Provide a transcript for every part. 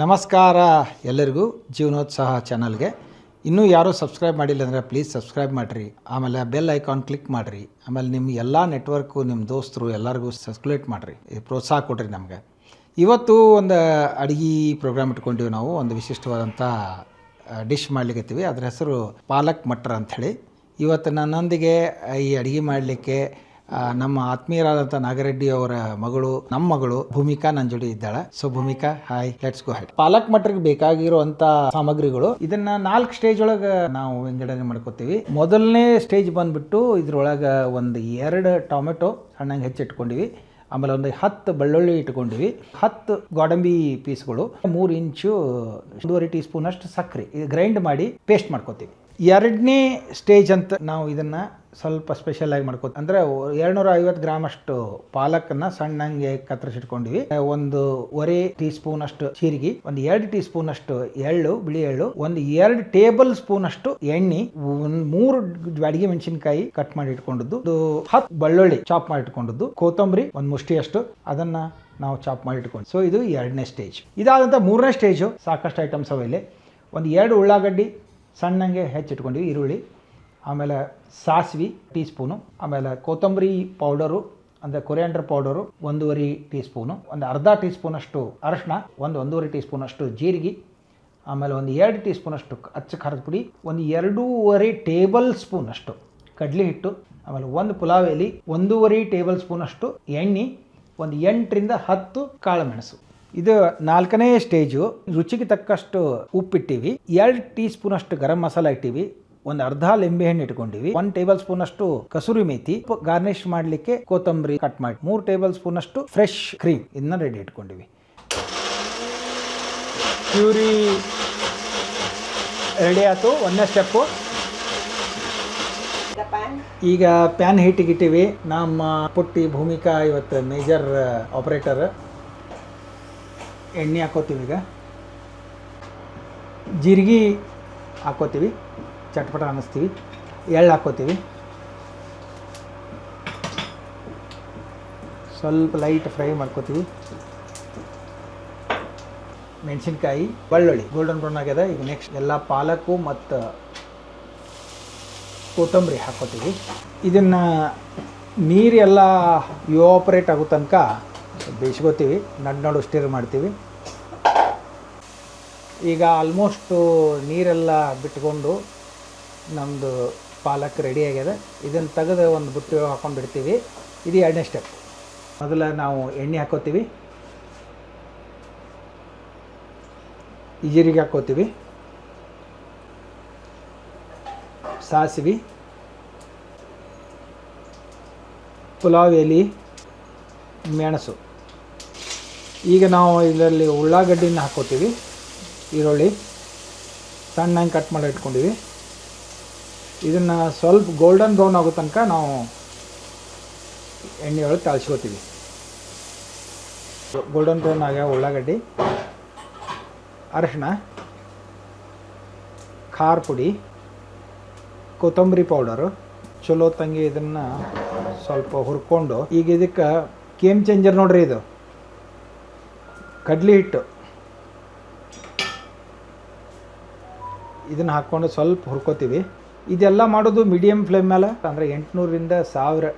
ನಮಸ್ಕಾರ ಎಲ್ಲರಿಗೂ ಜೀವನೋತ್ಸಾಹ ಚಾನಲ್ಗೆ. ಇನ್ನೂ ಯಾರೂ ಸಬ್ಸ್ಕ್ರೈಬ್ ಮಾಡಿಲ್ಲ ಅಂದರೆ ಪ್ಲೀಸ್ ಸಬ್ಸ್ಕ್ರೈಬ್ ಮಾಡಿರಿ. ಆಮೇಲೆ ಬೆಲ್ ಐಕಾನ್ ಕ್ಲಿಕ್ ಮಾಡಿರಿ. ಆಮೇಲೆ ನಿಮ್ಮ ಎಲ್ಲ ನೆಟ್ವರ್ಕು ನಿಮ್ಮ ದೋಸ್ತರು ಎಲ್ಲರಿಗೂ ಸರ್ಕ್ಯುಲೇಟ್ ಮಾಡಿರಿ. ಪ್ರೋತ್ಸಾಹ ಕೊಡ್ರಿ ನಮಗೆ. ಇವತ್ತು ಒಂದು ಅಡುಗೆ ಪ್ರೋಗ್ರಾಮ್ ಇಟ್ಕೊಂಡಿವಿ. ನಾವು ಒಂದು ವಿಶಿಷ್ಟವಾದಂಥ ಡಿಶ್ ಮಾಡ್ಲಿಕ್ಕತ್ತೀವಿ. ಅದರ ಹೆಸರು ಪಾಲಕ್ ಮಟರ್ ಅಂಥೇಳಿ. ಇವತ್ತು ನನ್ನೊಂದಿಗೆ ಈ ಅಡುಗೆ ಮಾಡಲಿಕ್ಕೆ ನಮ್ಮ ಆತ್ಮೀಯರಾದಂಥ ನಾಗರೆಡ್ಡಿ ಅವರ ಮಗಳು, ನಮ್ಮ ಮಗಳು ಭೂಮಿಕಾ ನನ್ನ ಜೋಡಿ ಇದ್ದಾಳೆ. So Bhoomika, hi, let's go ahead. Palak ಮಟರ್ಗೆ ಬೇಕಾಗಿರುವಂಥ ಸಾಮಗ್ರಿಗಳು, ಇದನ್ನ 4 ಸ್ಟೇಜ್ ಒಳಗೆ ನಾವು ವಿಂಗಡಣೆ ಮಾಡ್ಕೋತೀವಿ. ಮೊದಲನೇ ಸ್ಟೇಜ್ ಬಂದ್ಬಿಟ್ಟು ಇದ್ರೊಳಗೆ ಒಂದು 2 ಟೊಮೆಟೊ ಸಣ್ಣಂಗೆ ಹೆಚ್ಚಿಟ್ಕೊಂಡಿವಿ. ಆಮೇಲೆ ಒಂದು 10 ಬೆಳ್ಳುಳ್ಳಿ ಇಟ್ಕೊಂಡಿವಿ, 10 ಗೋಡಂಬಿ ಪೀಸ್ಗಳು, 3 ಇಂಚು 1.5 ಟೀ ಸ್ಪೂನ್ ಅಷ್ಟು ಸಕ್ಕರೆ ಇದು ಗ್ರೈಂಡ್ ಮಾಡಿ ಪೇಸ್ಟ್ ಮಾಡ್ಕೋತೀವಿ. 2ನೇ ಸ್ಟೇಜ್ ಅಂತ ನಾವು ಇದನ್ನು ಸ್ವಲ್ಪ ಸ್ಪೆಷಲ್ ಆಗಿ ಮಾಡ್ಕೋತೀವಿ. ಅಂದರೆ 250 ಗ್ರಾಮ್ ಅಷ್ಟು ಪಾಲಕನ್ನು ಸಣ್ಣಂಗೆ ಕತ್ತರಿಸಿಟ್ಕೊಂಡಿವಿ. 1.5 ಟೀ ಸ್ಪೂನ್ ಅಷ್ಟು ಜೀರಿಗೆ, 2 ಟೀ ಸ್ಪೂನ್ ಅಷ್ಟು ಎಳ್ಳು, ಬಿಳಿ ಎಳ್ಳು, 2 ಟೇಬಲ್ ಸ್ಪೂನ್ ಅಷ್ಟು ಎಣ್ಣೆ, 3 ಅಡಿಗೆ ಮೆಣಸಿನಕಾಯಿ ಕಟ್ ಮಾಡಿ ಇಟ್ಕೊಂಡದ್ದು, 10 ಬೆಳ್ಳುಳ್ಳಿ ಚಾಪ್ ಮಾಡಿ ಇಟ್ಕೊಂಡದ್ದು, ಕೊತ್ತಂಬರಿ 1 ಮುಷ್ಟಿ ಅಷ್ಟು ಅದನ್ನ ನಾವು ಚಾಪ್ ಮಾಡಿ ಇಟ್ಕೊಂಡು. ಸೊ ಇದು 2ನೇ ಸ್ಟೇಜ್. ಇದಾದಂಥ 3ನೇ ಸ್ಟೇಜು ಸಾಕಷ್ಟು ಐಟಮ್ಸ್ ಅವೆಲ್ಲಿ. 2 ಉಳ್ಳಾಗಡ್ಡಿ ಸಣ್ಣಂಗೆ ಹೆಚ್ಚಿಟ್ಕೊಂಡಿವಿ, ಈರುಳ್ಳಿ, ಆಮೇಲೆ ಸಾಸಿವೆ ಟೀ ಸ್ಪೂನು, ಆಮೇಲೆ ಕೊತ್ತಂಬರಿ ಪೌಡರು ಅಂದರೆ ಕೊರಿಯಾಂಡರ್ ಪೌಡರು 1.5 ಟೀ ಸ್ಪೂನು, ಅರ್ಧ ಟೀ ಸ್ಪೂನ್ ಅಷ್ಟು ಅರಶಿನ, 1.5 ಟೀ ಸ್ಪೂನ್ ಅಷ್ಟು ಜೀರಿಗೆ, ಆಮೇಲೆ 2 ಟೀ ಸ್ಪೂನ್ ಅಷ್ಟು ಅಚ್ಚ ಖಾರದ ಪುಡಿ, 2.5 ಟೇಬಲ್ ಸ್ಪೂನ್ ಅಷ್ಟು ಕಡಲೆ ಹಿಟ್ಟು, ಆಮೇಲೆ 1 ಪುಲಾವ್ ಎಲೆ, 1.5 ಟೇಬಲ್ ಸ್ಪೂನ್ ಅಷ್ಟು ಎಣ್ಣೆ, 8 ರಿಂದ 10 ಕಾಳುಮೆಣಸು. ಇದು 4ನೇ ಸ್ಟೇಜು. ರುಚಿಗೆ ತಕ್ಕಷ್ಟು ಉಪ್ಪಿಟ್ಟಿವಿ, 2 ಟೀ ಸ್ಪೂನ್ ಅಷ್ಟು ಗರಂ ಮಸಾಲ ಇಟ್ಟಿವಿ, ಅರ್ಧ ಲಿಂಬೆ ಹಣ್ಣು ಇಟ್ಕೊಂಡಿವಿ, 1 ಟೇಬಲ್ ಸ್ಪೂನ್ ಅಷ್ಟು ಕಸೂರಿ ಮೇಥಿ, ಗಾರ್ನಿಶ್ ಮಾಡಲಿಕ್ಕೆ ಕೊತ್ತಂಬರಿ ಕಟ್ ಮಾಡಿ, 3 ಟೇಬಲ್ ಸ್ಪೂನ್ ಅಷ್ಟು ಫ್ರೆಶ್ ಕ್ರೀಮ್ ಇದನ್ನ ರೆಡಿ ಇಟ್ಕೊಂಡಿವಿ. ಪ್ಯೂರಿ ರೆಡಿ ಆಯ್ತು. 1ನೇ ಸ್ಟೆಪ್ಪು. ಈಗ ಪ್ಯಾನ್ ಹೀಟಿಗೆ ಇಟ್ಟಿವಿ. ನಮ್ಮ ಪುಟ್ಟಿ ಭೂಮಿಕಾ ಇವತ್ತು ಮೇಜರ್ ಆಪರೇಟರ್. ಎಣ್ಣೆ ಹಾಕೋತೀವಿ. ಈಗ ಜೀರಿಗೆ ಹಾಕೋತೀವಿ, ಚಟ್ಪಟ ಅನ್ನಿಸ್ತೀವಿ. ಎಳ್ಳು ಹಾಕೋತೀವಿ, ಸ್ವಲ್ಪ ಲೈಟ್ ಫ್ರೈ ಮಾಡ್ಕೋತೀವಿ. ಮೆಣಸಿನ್ಕಾಯಿ, ಬೆಳ್ಳುಳ್ಳಿ ಗೋಲ್ಡನ್ ಬ್ರೌನ್ ಆಗ್ಯದ. ಈಗ ನೆಕ್ಸ್ಟ್ ಎಲ್ಲ ಪಾಲಕು ಮತ್ತು ಕೊತ್ತಂಬರಿ ಹಾಕೋತೀವಿ. ಇದನ್ನು ನೀರೆಲ್ಲ ಯೋಪರೇಟ್ ಆಗೋ ತನಕ ಬೇಯಿಸ್ಕೋತೀವಿ, ನಡು ಸ್ಟಿರ್ ಮಾಡ್ತೀವಿ. ಈಗ ಆಲ್ಮೋಸ್ಟು ನೀರೆಲ್ಲ ಬಿಟ್ಕೊಂಡು ನಮ್ಮದು ಪಾಲಕ್ ರೆಡಿ ಆಗ್ಯದ. ಇದನ್ನು ತೆಗೆದು ಒಂದು ಬುಟ್ಟಿ ಹಾಕೊಂಡು ಬಿಡ್ತೀವಿ. ಇದು 2ನೇ ಸ್ಟೆಪ್. ಮೊದಲು ನಾವು ಎಣ್ಣೆ ಹಾಕೋತೀವಿ, ಜೀರಿಗೆ ಹಾಕೋತೀವಿ, ಸಾಸಿವೆ, ಪುಲಾವ್ ಎಲೆ, ಮೆಣಸು. ಈಗ ನಾವು ಇದರಲ್ಲಿ ಉಳ್ಳಾಗಡ್ಡಿನ ಹಾಕೋತೀವಿ, ಈರುಳ್ಳಿ ಸಣ್ಣಂಗೆ ಕಟ್ ಮಾಡಿ ಇಟ್ಕೊಂಡಿವಿ. ಇದನ್ನು ಸ್ವಲ್ಪ ಗೋಲ್ಡನ್ ಬ್ರೌನ್ ಆಗೋ ತನಕ ನಾವು ಎಣ್ಣೆಯೊಳಗೆ ತಾಳಿಸ್ಕೋತೀವಿ. ಗೋಲ್ಡನ್ ಬ್ರೌನ್ ಆಗ್ಯಾವ ಉಳ್ಳಾಗಡ್ಡಿ, ಅರಶಿನ, ಖಾರ ಪುಡಿ, ಕೊತ್ತಂಬರಿ ಪೌಡರು ಚಲೋ ತಂಗಿ ಇದನ್ನು ಸ್ವಲ್ಪ ಹುರ್ಕೊಂಡು, ಈಗ ಇದಕ್ಕೆ ಗೇಮ್ ಚೇಂಜರ್ ನೋಡ್ರಿ, ಇದು ಕಡ್ಲೆ ಹಿಟ್ಟು. ಇದನ್ನು ಹಾಕ್ಕೊಂಡು ಸ್ವಲ್ಪ ಹುರ್ಕೋತೀವಿ. ಇದೆಲ್ಲ ಮಾಡೋದು ಮೀಡಿಯಮ್ ಫ್ಲೇಮ್ ಮೇಲೆ, ಅಂದರೆ 800 ರಿಂದ 1000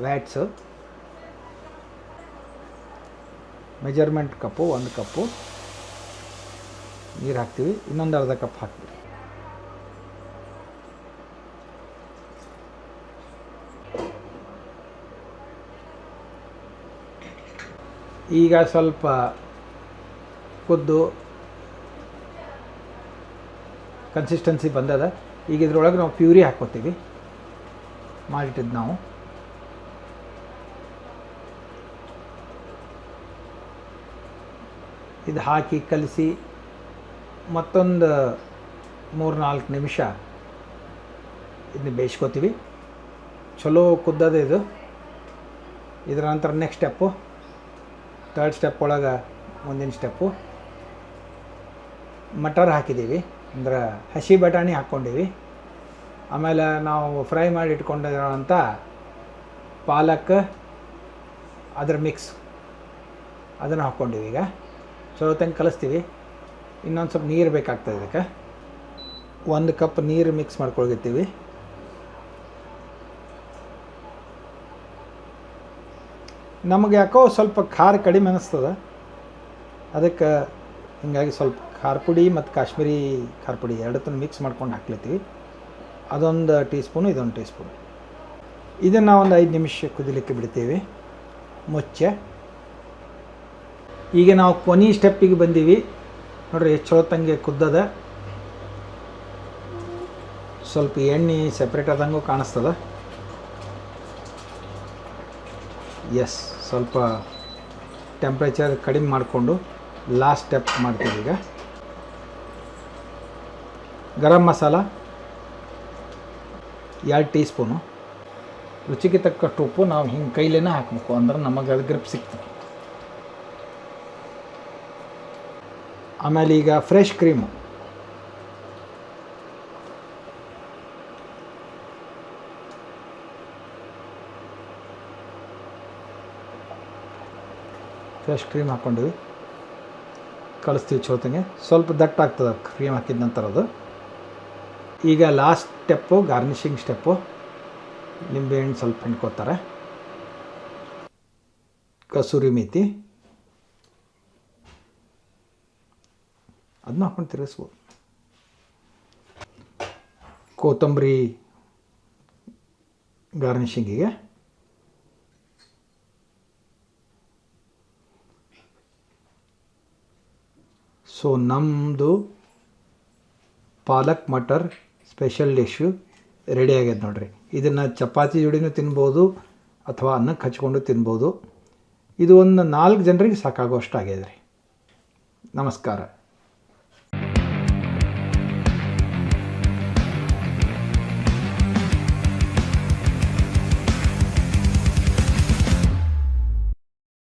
ವ್ಯಾಟ್ಸು. ಮೆಜರ್ಮೆಂಟ್ ಕಪ್ಪು 1 ಕಪ್ಪು ನೀರು ಹಾಕ್ತೀವಿ, ಇನ್ನೊಂದು ಅರ್ಧ ಕಪ್ ಹಾಕ್ತೀವಿ. ಈಗ ಸ್ವಲ್ಪ ಕುದ್ದು ಕನ್ಸಿಸ್ಟೆನ್ಸಿ ಬಂದದ. ಈಗ ಇದ್ರೊಳಗೆ ನಾವು ಪ್ಯೂರಿ ಹಾಕ್ಕೋತೀವಿ, ಮಾಡಿಟ್ಟಿದ್ದು ನಾವು. ಇದು ಹಾಕಿ ಕಲಿಸಿ ಮತ್ತೊಂದು 3-4 ನಿಮಿಷ ಇದನ್ನ ಬೇಯಿಸ್ಕೋತೀವಿ. ಚಲೋ ಕುದ್ದದ ಇದು. ಇದರ ನಂತರ ನೆಕ್ಸ್ಟ್ ಸ್ಟೆಪ್ಪು, 3rd ಸ್ಟೆಪ್ ಒಳಗೆ ಮುಂದಿನ ಸ್ಟೆಪ್ಪು ಮಟರ್ ಹಾಕಿದ್ದೀವಿ, ಅಂದ್ರೆ ಹಸಿ ಬಟಾಣಿ ಹಾಕ್ಕೊಂಡಿವಿ. ಆಮೇಲೆ ನಾವು ಫ್ರೈ ಮಾಡಿ ಇಟ್ಕೊಂಡಿರೋಂಥ ಪಾಲಕ್ ಅದರ ಮಿಕ್ಸ್ ಅದನ್ನು ಹಾಕ್ಕೊಂಡಿವಿ. ಈಗ ಚಲೋ ತಂಗೆ ಕಲಿಸ್ತೀವಿ. ಇನ್ನೊಂದು ಸ್ವಲ್ಪ ನೀರು ಬೇಕಾಗ್ತದೆ ಇದಕ್ಕೆ. 1 ಕಪ್ ನೀರು ಮಿಕ್ಸ್ ಮಾಡ್ಕೊಳ್ತೀವಿ. ನಮಗೆ ಯಾಕೋ ಸ್ವಲ್ಪ ಖಾರ ಕಡಿಮೆ ಅನ್ನಿಸ್ತದೆ, ಅದಕ್ಕೆ ಹೀಗಾಗಿ ಸ್ವಲ್ಪ ಖಾರ ಪುಡಿ ಮತ್ತು ಕಾಶ್ಮೀರಿ ಖಾರ ಪುಡಿ ಎರಡತ್ತನ್ನು ಮಿಕ್ಸ್ ಮಾಡ್ಕೊಂಡು ಹಾಕ್ಲತ್ತೀವಿ. ಅದೊಂದು ಟೀ ಸ್ಪೂನು, ಇದೊಂದು ಟೀ ಸ್ಪೂನು. ಇದನ್ನು ಒಂದು 5 ನಿಮಿಷ ಕುದಿಲಿಕ್ಕೆ ಬಿಡ್ತೀವಿ ಮುಚ್ಚೆ. ಈಗ ನಾವು ಕೊನೆ ಸ್ಟೆಪ್ಪಿಗೆ ಬಂದೀವಿ ನೋಡಿರಿ, ಎಷ್ಟು ಚಲೋ ತಂಗೆ ಕುದ್ದದ. ಸ್ವಲ್ಪ ಎಣ್ಣೆ ಸೆಪ್ರೇಟ್ ಆದಂಗೂ ಕಾಣಿಸ್ತದೆ. ಎಸ್, ಸ್ವಲ್ಪ ಟೆಂಪ್ರೇಚರ್ ಕಡಿಮೆ ಮಾಡಿಕೊಂಡು ಲಾಸ್ಟ್ ಸ್ಟೆಪ್ ಮಾಡ್ತೀವಿ. ಈಗ ಗರಂ ಮಸಾಲ 2 ಟೀ ಸ್ಪೂನು, ರುಚಿಗೆ ತಕ್ಕಷ್ಟು ಉಪ್ಪು. ನಾವು ಹಿಂಗೆ ಕೈಲೇನೆ ಹಾಕಬೇಕು, ಅಂದ್ರೆ ನಮಗೆ ಅದು ಗ್ರಿಪ್ ಸಿಗ್ತದೆ. ಆಮೇಲೆ ಈಗ ಫ್ರೆಶ್ ಕ್ರೀಮು, ಹಾಕ್ಕೊಂಡಿವಿ, ಕಳಿಸ್ತೀವಿ ಚೋತಂಗೆ. ಸ್ವಲ್ಪ ದಟ್ಟ ಆಗ್ತದೆ ಕ್ರೀಮ್ ಹಾಕಿದ ನಂತರ ಅದು. ಈಗ ಲಾಸ್ಟ್ ಸ್ಟೆಪ್ಪು ಗಾರ್ನಿಷಿಂಗ್ ಸ್ಟೆಪ್ಪು. ನಿಂಬೆಹಣ್ಣು ಸ್ವಲ್ಪ ಹಿಂಡ್ಕೋತಾರೆ, ಕಸೂರಿ ಮೇಥಿ ಅದನ್ನ ಹಾಕೊಂಡು ತಿರುಗಿಸ್ಬೋದು, ಕೊತ್ತಂಬರಿ ಗಾರ್ನಿಷಿಂಗಿಗೆ. ಸೊ ನಮ್ಮದು ಪಾಲಕ್ ಮಟರ್ ಸ್ಪೆಷಲ್ ಡಿಶ್ಶು ರೆಡಿ ಆಗ್ಯದ ನೋಡಿರಿ. ಇದನ್ನು ಚಪಾತಿ ಜೋಡಿನೂ ತಿನ್ಬೋದು ಅಥವಾ ಅನ್ನಕ್ಕೆ ಹಚ್ಕೊಂಡು ತಿನ್ಬೋದು. ಇದು ಒಂದು 4 ಜನರಿಗೆ ಸಾಕಾಗುವಷ್ಟು ಆಗ್ಯದ ರೀ. ನಮಸ್ಕಾರ.